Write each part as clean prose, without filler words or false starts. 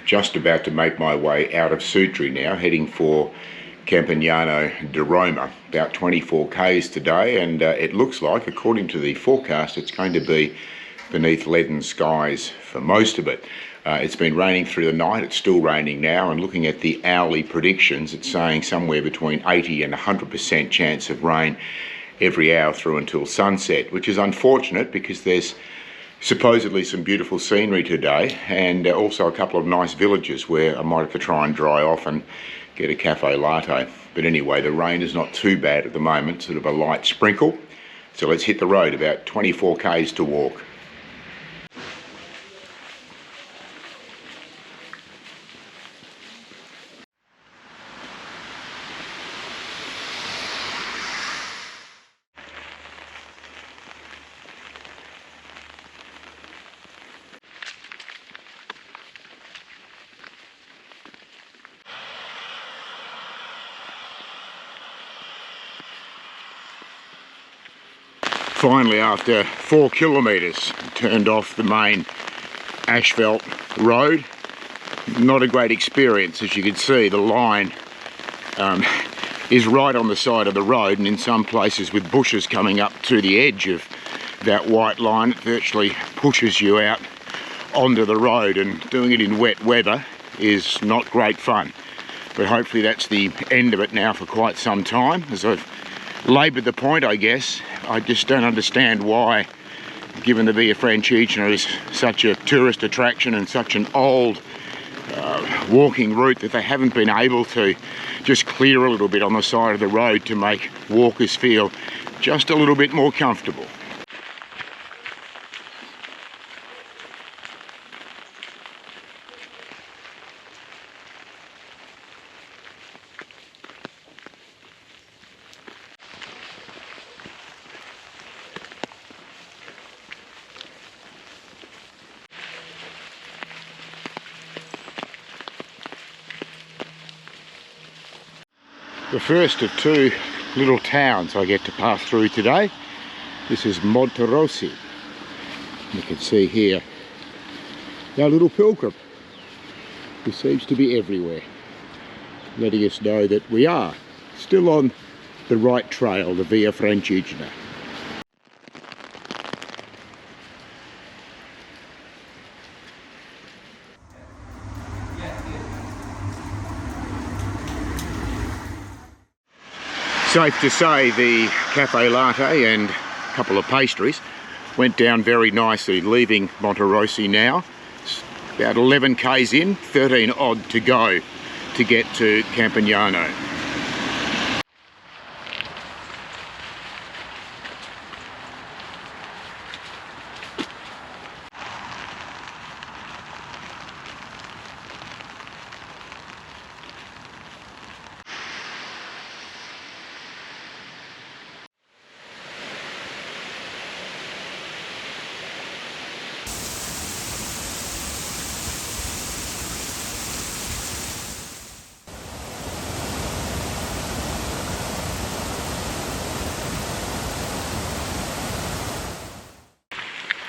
just about to make my way out of Sutri now, heading for Campagnano di Roma, about 24 k's today, and it looks like, according to the forecast, it's going to be beneath leaden skies for most of it. It's been raining through the night, it's still raining now, and looking at the hourly predictions, it's saying somewhere between 80 and 100% chance of rain every hour through until sunset, which is unfortunate because there's supposedly some beautiful scenery today, and also a couple of nice villages where I might have to try and dry off and get a cafe latte. But anyway, the rain is not too bad at the moment, sort of a light sprinkle. So let's hit the road, about 24 k's to walk. Finally, after 4 kilometres, turned off the main asphalt road. Not a great experience. As you can see, the line is right on the side of the road, and in some places with bushes coming up to the edge of that white line, it virtually pushes you out onto the road, and doing it in wet weather is not great fun. But hopefully that's the end of it now for quite some time. As I've laboured the point, I guess, I just don't understand why, given the Via Francigena is such a tourist attraction and such an old walking route, that they haven't been able to just clear a little bit on the side of the road to make walkers feel just a little bit more comfortable. The first of two little towns I get to pass through today. This is Monterosi. You can see here our little pilgrim, who seems to be everywhere, letting us know that we are still on the right trail, the Via Francigena. Safe to say the cafe latte and a couple of pastries went down very nicely, leaving Monterosi now. It's about 11 k's in, 13 odd to go to get to Campagnano.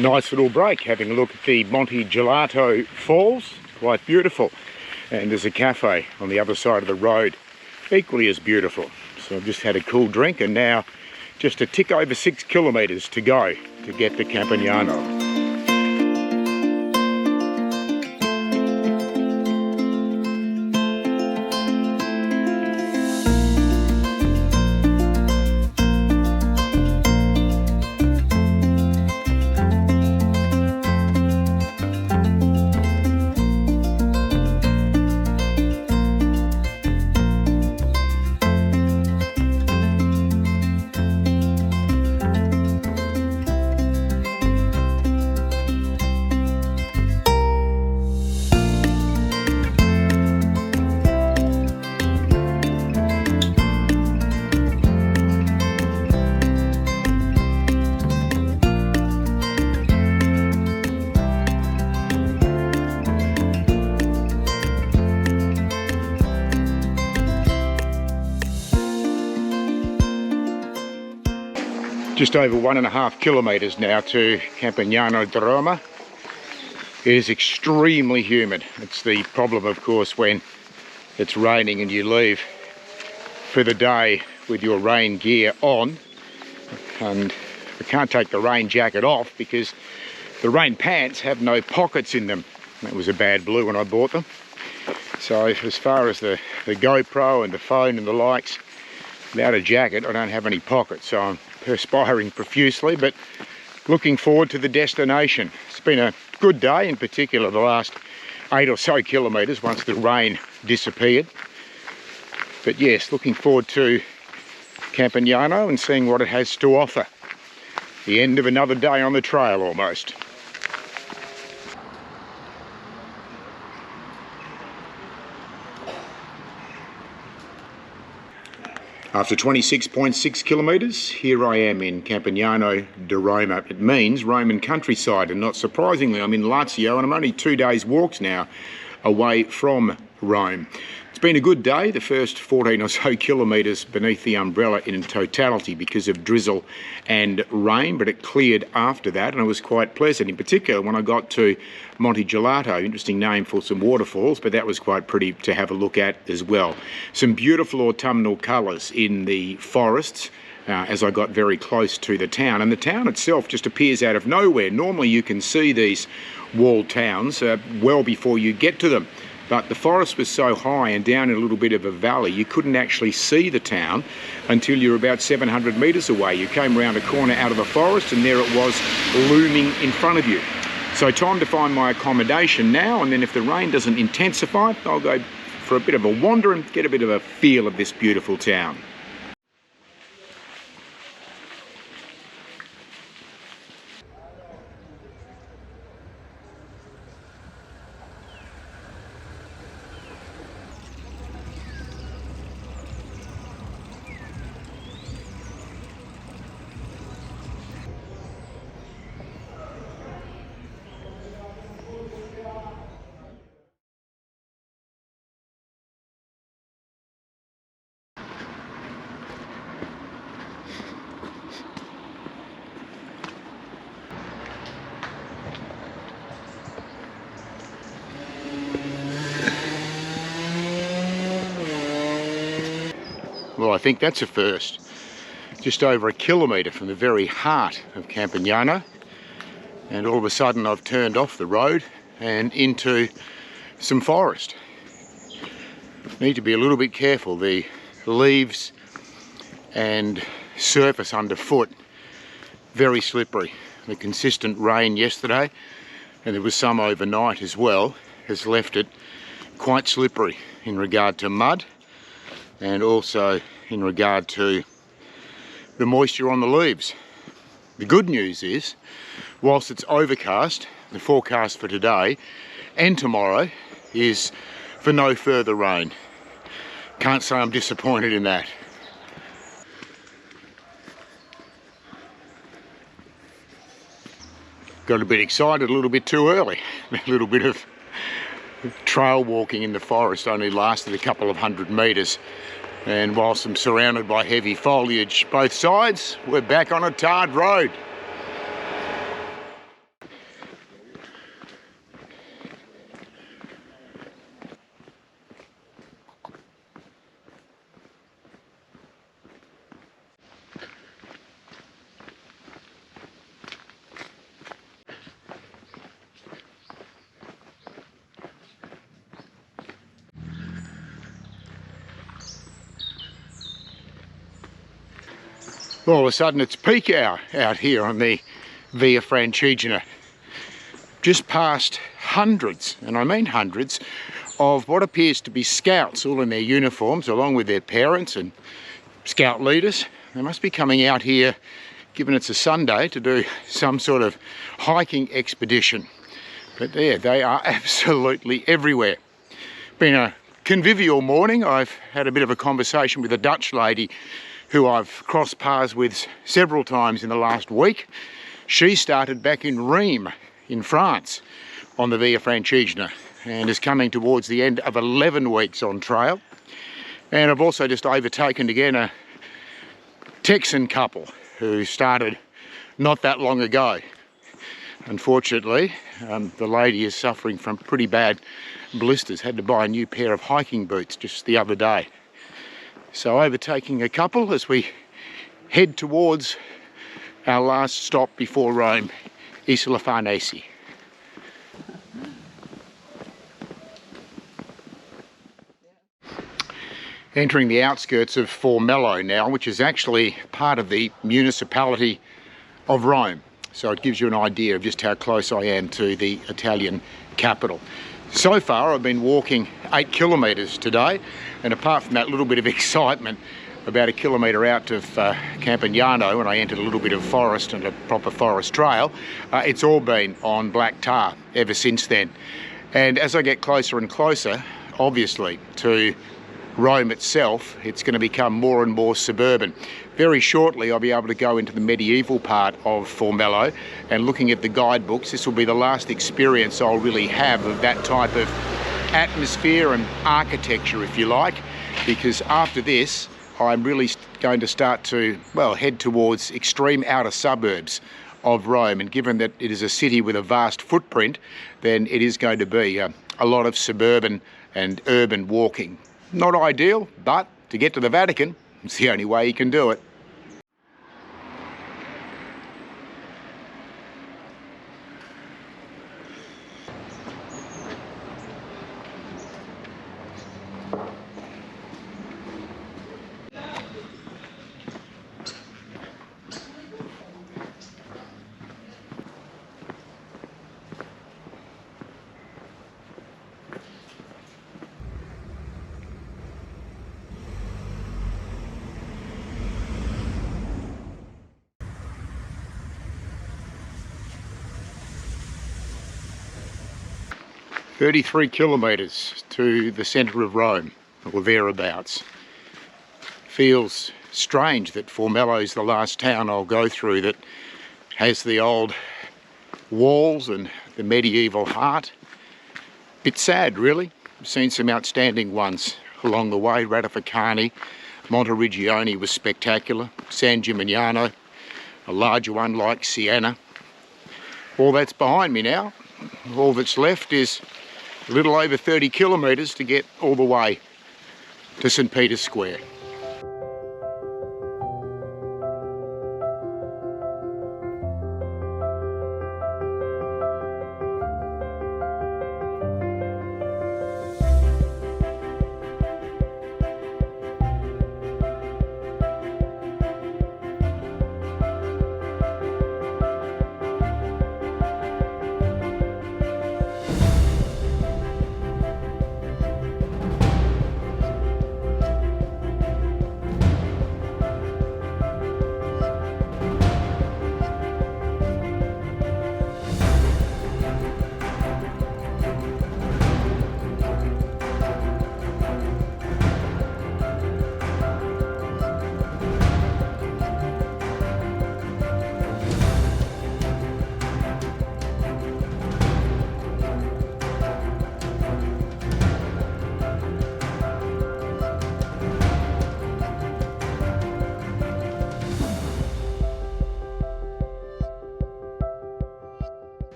Nice little break, having a look at the Monte Gelato falls, quite beautiful. And there's a cafe on the other side of the road, equally as beautiful. So I've just had a cool drink, and now just a tick over 6 kilometres to go to get to Campagnano. Just over 1.5 kilometres now to Campagnano di Roma. It is extremely humid. It's the problem, of course, when it's raining and you leave for the day with your rain gear on, and I can't take the rain jacket off because the rain pants have no pockets in them. That was a bad blue when I bought them. So as far as the GoPro and the phone and the likes, without a jacket I don't have any pockets, so I'm perspiring profusely, but looking forward to the destination. It's been a good day, in particular the last 8 or so kilometres once the rain disappeared. But yes, looking forward to Campagnano and seeing what it has to offer. The end of another day on the trail almost. After 26.6 kilometres, here I am in Campagnano di Roma. It means Roman countryside, and not surprisingly I'm in Lazio and I'm only 2 days walks now away from Rome. It's been a good day, the first 14 or so kilometres beneath the umbrella in totality because of drizzle and rain, but it cleared after that and it was quite pleasant, in particular when I got to Monte Gelato, interesting name for some waterfalls, but that was quite pretty to have a look at as well. Some beautiful autumnal colours in the forests as I got very close to the town, and the town itself just appears out of nowhere. Normally you can see these walled towns well before you get to them. But the forest was so high and down in a little bit of a valley, you couldn't actually see the town until you were about 700 metres away. You came round a corner out of the forest and there it was looming in front of you. So time to find my accommodation now, and then if the rain doesn't intensify, I'll go for a bit of a wander and get a bit of a feel of this beautiful town. Well, I think that's a first. Just over a kilometre from the very heart of Campagnano, and all of a sudden I've turned off the road and into some forest. Need to be a little bit careful. The leaves and surface underfoot, very slippery. The consistent rain yesterday, and there was some overnight as well, has left it quite slippery in regard to mud, and also in regard to the moisture on the leaves. The good news is, whilst it's overcast, the forecast for today and tomorrow is for no further rain. Can't say I'm disappointed in that. Got a bit excited a little bit too early. A little bit of trail walking in the forest only lasted a couple of 100 metres, and whilst I'm surrounded by heavy foliage both sides, we're back on a tarred road. All of a sudden it's peak hour out here on the Via Francigena. Just past hundreds, and I mean hundreds, of what appears to be scouts, all in their uniforms, along with their parents and scout leaders. They must be coming out here, given it's a Sunday, to do some sort of hiking expedition. But there, they are absolutely everywhere. Been a convivial morning. I've had a bit of a conversation with a Dutch lady who I've crossed paths with several times in the last week. She started back in Reims in France on the Via Francigena and is coming towards the end of 11 weeks on trail. And I've also just overtaken again a Texan couple who started not that long ago. unfortunately, the lady is suffering from pretty bad blisters. Had to buy a new pair of hiking boots just the other day. So overtaking a couple as we head towards our last stop before Rome, Isola Farnese. Entering the outskirts of Formello now, which is actually part of the municipality of Rome. So it gives you an idea of just how close I am to the Italian capital. So far I've been walking 8 kilometres today, and apart from that little bit of excitement about a kilometre out of Campagnano, and I entered a little bit of forest and a proper forest trail, it's all been on black tar ever since then. And as I get closer and closer, obviously, to Rome itself, it's going to become more and more suburban. Very shortly I'll be able to go into the medieval part of Formello, and looking at the guidebooks, this will be the last experience I'll really have of that type of atmosphere and architecture, if you like, because after this I'm really going to start to, well, head towards extreme outer suburbs of Rome, and given that it is a city with a vast footprint, then it is going to be a lot of suburban and urban walking. Not ideal, but to get to the Vatican, it's the only way you can do it. "33 kilometres to the centre of Rome, or thereabouts." Feels strange that Formello is the last town I'll go through that has the old walls and the medieval heart. Bit sad, really. I've seen some outstanding ones along the way. Ratificani, Monte was spectacular. San Miniato, a larger one like Siena. All that's behind me now. All that's left is a little over 30 kilometres to get all the way to St. Peter's Square.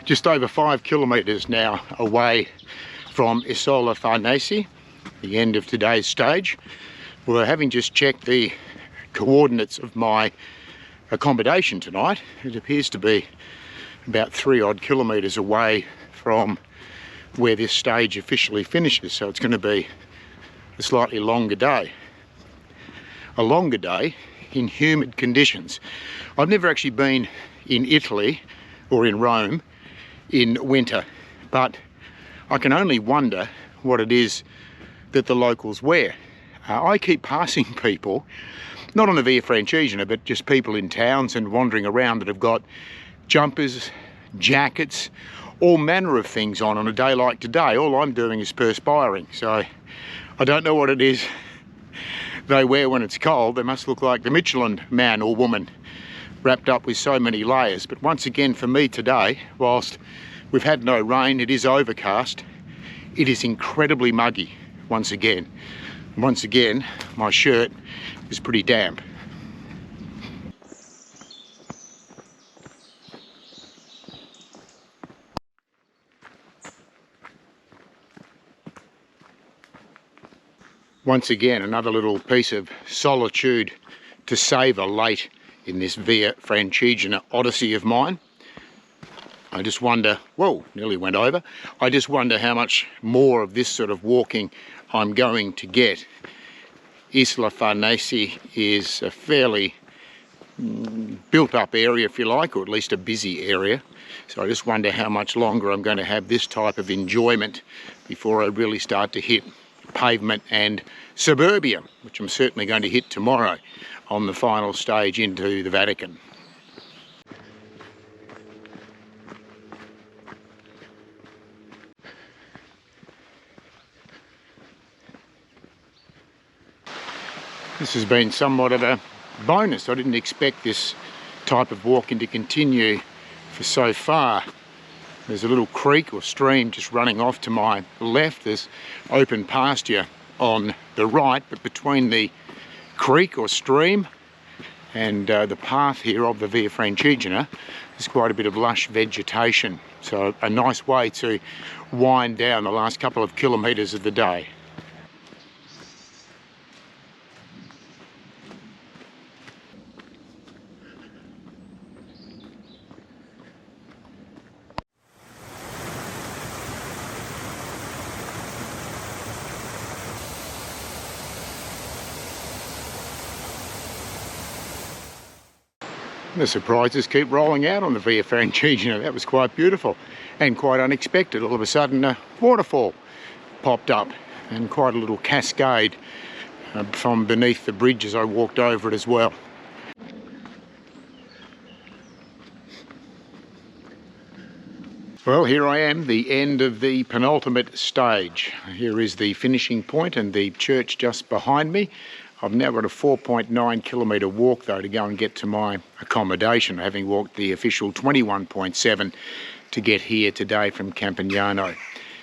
Just over 5 kilometres now away from Isola Farnese, the end of today's stage. Well, having just checked the coordinates of my accommodation tonight, it appears to be about 3 odd kilometres away from where this stage officially finishes, so it's going to be a slightly longer day. A longer day in humid conditions. I've never actually been in Italy or in Rome in winter, but I can only wonder what it is that the locals wear. I keep passing people, not on the Via Francigena, but just people in towns and wandering around that have got jumpers, jackets, all manner of things on a day like today. All I'm doing is perspiring, so I don't know what it is they wear when it's cold. They must look like the Michelin man or woman wrapped up with so many layers. But once again for me today, whilst we've had no rain, it is overcast, it is incredibly muggy once again. Once again, my shirt is pretty damp. Once again, another little piece of solitude to savour late in this Via Francigena Odyssey of mine. I just wonder, whoa, nearly went over. I just wonder how much more of this sort of walking I'm going to get. Isola Farnese is a fairly built up area, if you like, or at least a busy area. So I just wonder how much longer I'm going to have this type of enjoyment before I really start to hit pavement and suburbia, which I'm certainly going to hit tomorrow on the final stage into the Vatican. This has been somewhat of a bonus. I didn't expect this type of walking to continue for so far. There's a little creek or stream just running off to my left. There's open pasture on the right, but between the creek or stream and the path here of the Via Francigena, there's quite a bit of lush vegetation. So a nice way to wind down the last couple of kilometres of the day. The surprises keep rolling out on the Via Francigena. That was quite beautiful and quite unexpected. All of a sudden a waterfall popped up and quite a little cascade from beneath the bridge as I walked over it as well. Well, here I am, the end of the penultimate stage. Here is the finishing point and the church just behind me. I've now got a 4.9 kilometre walk though to go and get to my accommodation, having walked the official 21.7 to get here today from Campagnano.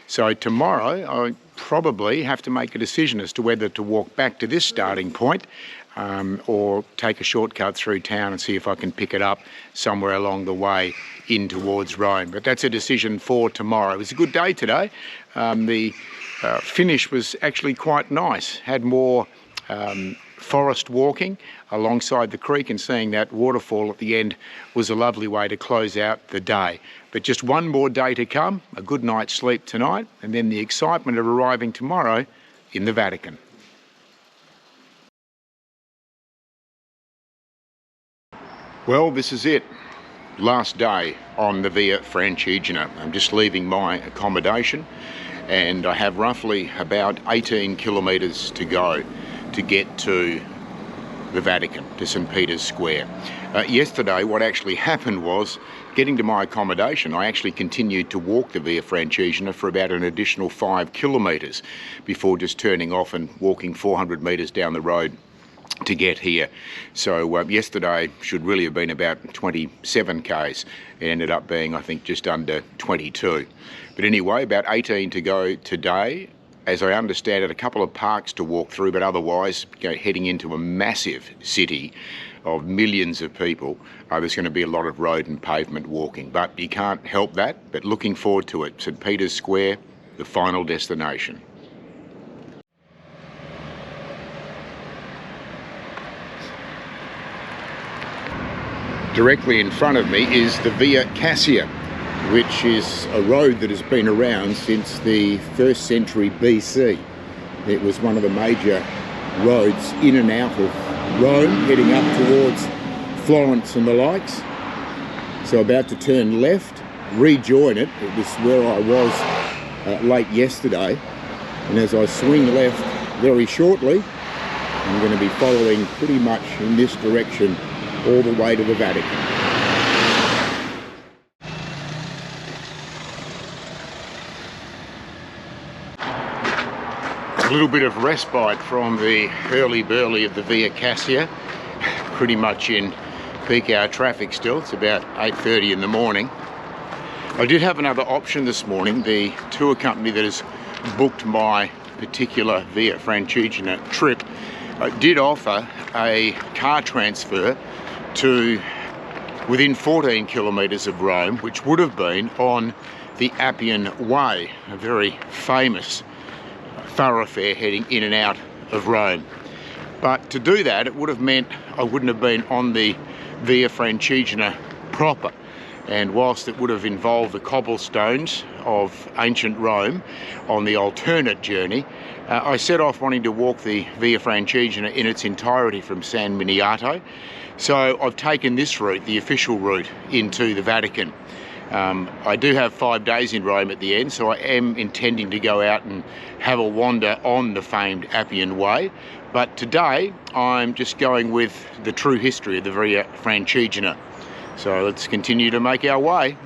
So tomorrow I probably have to make a decision as to whether to walk back to this starting point or take a shortcut through town and see if I can pick it up somewhere along the way in towards Rome. But that's a decision for tomorrow. It was a good day today. The finish was actually quite nice. Had more forest walking alongside the creek, and seeing that waterfall at the end was a lovely way to close out the day. But just one more day to come, a good night's sleep tonight, and then the excitement of arriving tomorrow in the Vatican. Well, this is it. Last day on the Via Francigena. I'm just leaving my accommodation and I have roughly about 18 kilometres to go to get to the Vatican, to St. Peter's Square. Yesterday what actually happened was, getting to my accommodation, I actually continued to walk the Via Francigena for about an additional 5 kilometres before just turning off and walking 400 metres down the road to get here. So yesterday should really have been about 27 k's. It ended up being, I think, just under 22. But anyway, about 18 to go today. As I understand it, a couple of parks to walk through, but otherwise heading into a massive city of millions of people. There's going to be a lot of road and pavement walking, but you can't help that. But looking forward to it. St. Peter's Square, the final destination. Directly in front of me is the Via Cassia, which is a road that has been around since the 1st century BC. It was one of the major roads in and out of Rome, heading up towards Florence and the likes. So about to turn left, rejoin it. It was where I was late yesterday. And as I swing left very shortly, I'm going to be following pretty much in this direction all the way to the Vatican. A little bit of respite from the hurly-burly of the Via Cassia, pretty much in peak hour traffic still. It's about 8:30 in the morning. I did have another option this morning. The tour company that has booked my particular Via Francigena trip did offer a car transfer to within 14 kilometres of Rome, which would have been on the Appian Way, a very famous thoroughfare heading in and out of Rome. But to do that, it would have meant I wouldn't have been on the Via Francigena proper. And whilst it would have involved the cobblestones of ancient Rome on the alternate journey, I set off wanting to walk the Via Francigena in its entirety from San Miniato. So I've taken this route, the official route, into the Vatican. I do have 5 days in Rome at the end, so I am intending to go out and have a wander on the famed Appian Way. But today I'm just going with the true history of the Via Francigena. So let's continue to make our way.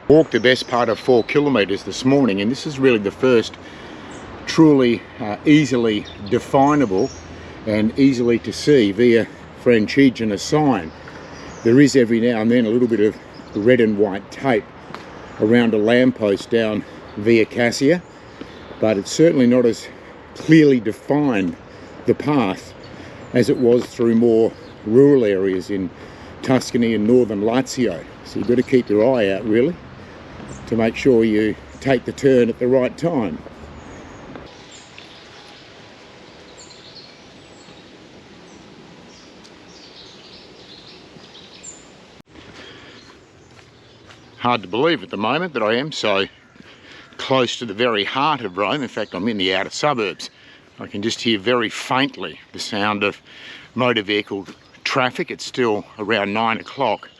Walked the best part of 4 kilometres this morning, and this is really the first truly easily definable and easily to see Via Francigena sign. There is every now and then a little bit of red and white tape around a lamppost down Via Cassia, but it's certainly not as clearly defined the path as it was through more rural areas in Tuscany and northern Lazio. So you've got to keep your eye out really to make sure you take the turn at the right time. Hard to believe at the moment that I am so close to the very heart of Rome. In fact, I'm in the outer suburbs. I can just hear very faintly the sound of motor vehicle traffic. It's still around 9 o'clock,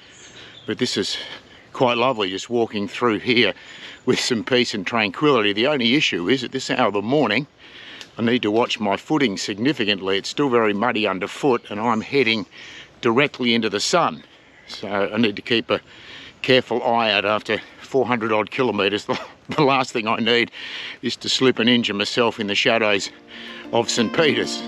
but this is quite lovely, just walking through here with some peace and tranquility. The only issue is at this hour of the morning, I need to watch my footing significantly. It's still very muddy underfoot and I'm heading directly into the sun. So I need to keep a careful eye out after 400 odd kilometres. The last thing I need is to slip and injure myself in the shadows of St. Peter's.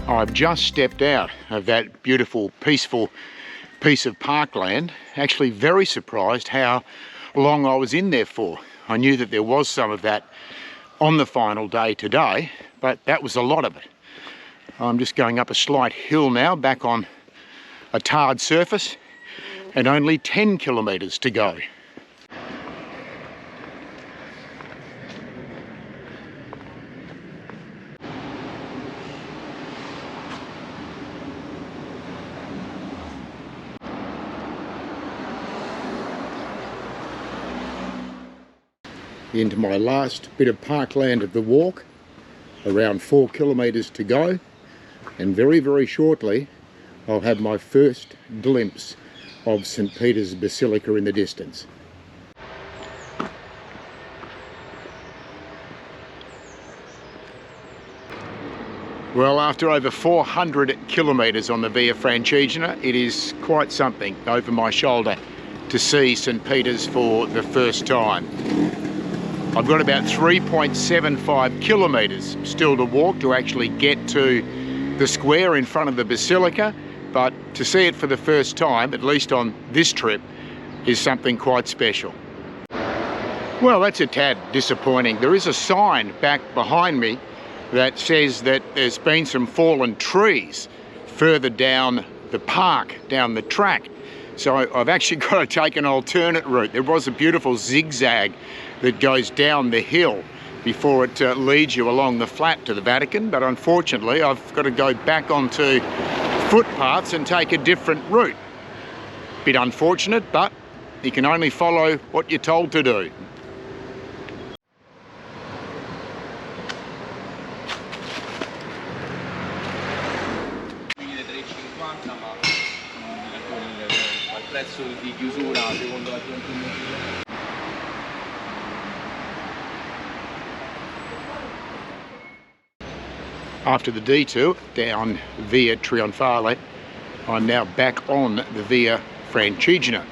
I've just stepped out of that beautiful, peaceful piece of parkland. Actually very surprised how long I was in there for. I knew that there was some of that on the final day today, but that was a lot of it. I'm just going up a slight hill now, back on a tarred surface, and only 10 kilometres to go. Into my last bit of parkland of the walk, around 4 kilometres to go, and very shortly I'll have my first glimpse of St. Peter's Basilica in the distance. Well, after over 400 kilometres on the Via Francigena, it is quite something over my shoulder to see St. Peter's for the first time. I've got about 3.75 kilometres still to walk to actually get to the square in front of the Basilica, but to see it for the first time, at least on this trip, is something quite special. Well, that's a tad disappointing. There is a sign back behind me that says that there's been some fallen trees further down the park, down the track. So I've actually got to take an alternate route. There was a beautiful zigzag that goes down the hill before it leads you along the flat to the Vatican, but unfortunately I've got to go back onto footpaths and take a different route. Bit unfortunate, but you can only follow what you're told to do. prezzo di chiusura secondo la tua. After the detour down Via Trionfale, I'm now back on the Via Francigena.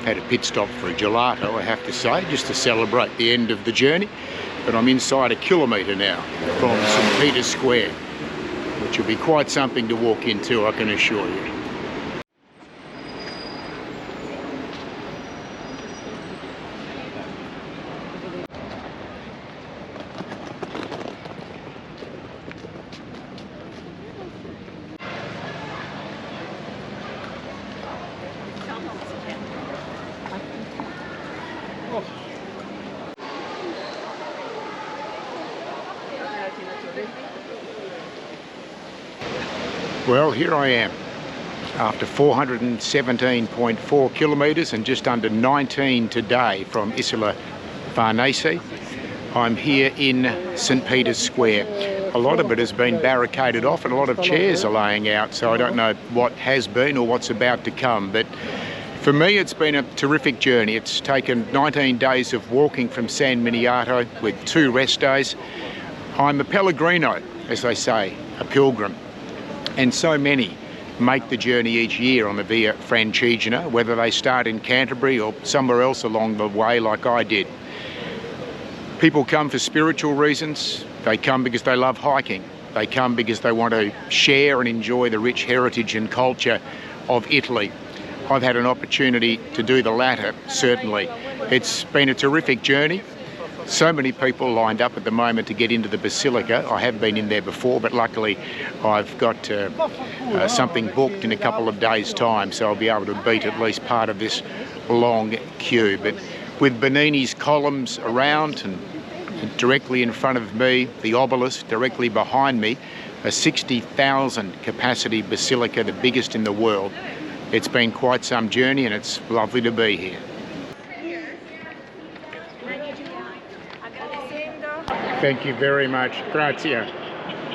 Had a pit stop for a gelato, I have to say, just to celebrate the end of the journey. But I'm inside a kilometre now from St. Peter's Square, which will be quite something to walk into, I can assure you. Well, here I am, after 417.4 kilometres and just under 19 today from Isola, Farnese. I'm here in St. Peter's Square. A lot of it has been barricaded off and a lot of chairs are laying out, so I don't know what has been or what's about to come. But for me, it's been a terrific journey. It's taken 19 days of walking from San Miniato with 2 rest days. I'm a pellegrino, as they say, a pilgrim. And so many make the journey each year on the Via Francigena, whether they start in Canterbury or somewhere else along the way like I did. People come for spiritual reasons. They come because they love hiking. They come because they want to share and enjoy the rich heritage and culture of Italy. I've had an opportunity to do the latter, certainly. It's been a terrific journey. So many people lined up at the moment to get into the Basilica. I have been in there before, but luckily I've got something booked in a couple of days' time, so I'll be able to beat at least part of this long queue. But with Bernini's columns around and directly in front of me, the obelisk directly behind me, a 60,000 capacity basilica, the biggest in the world. It's been quite some journey and it's lovely to be here. Thank you very much. Grazie.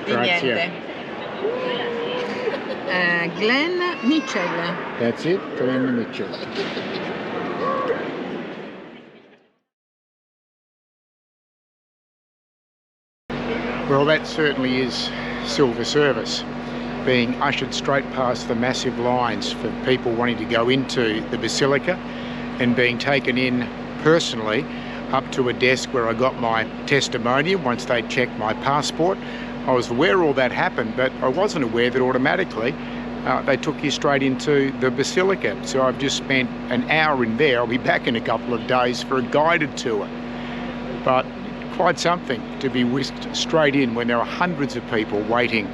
Grazie. Glenn Mitchell. That's it, Glenn Mitchell. Well, that certainly is silver service, being ushered straight past the massive lines for people wanting to go into the Basilica and being taken in personally up to a desk where I got my testimonial once they checked my passport. I was aware all that happened, but I wasn't aware that automatically they took you straight into the Basilica. So I've just spent an hour in there. I'll be back in a couple of days for a guided tour. But quite something to be whisked straight in when there are hundreds of people waiting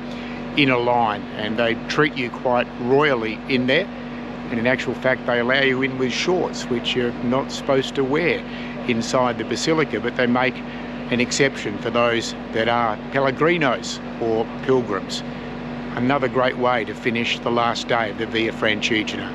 in a line, and they treat you quite royally in there. And in actual fact, they allow you in with shorts, which you're not supposed to wear inside the Basilica, but they make an exception for those that are pellegrinos or pilgrims. Another great way to finish the last day of the Via Francigena.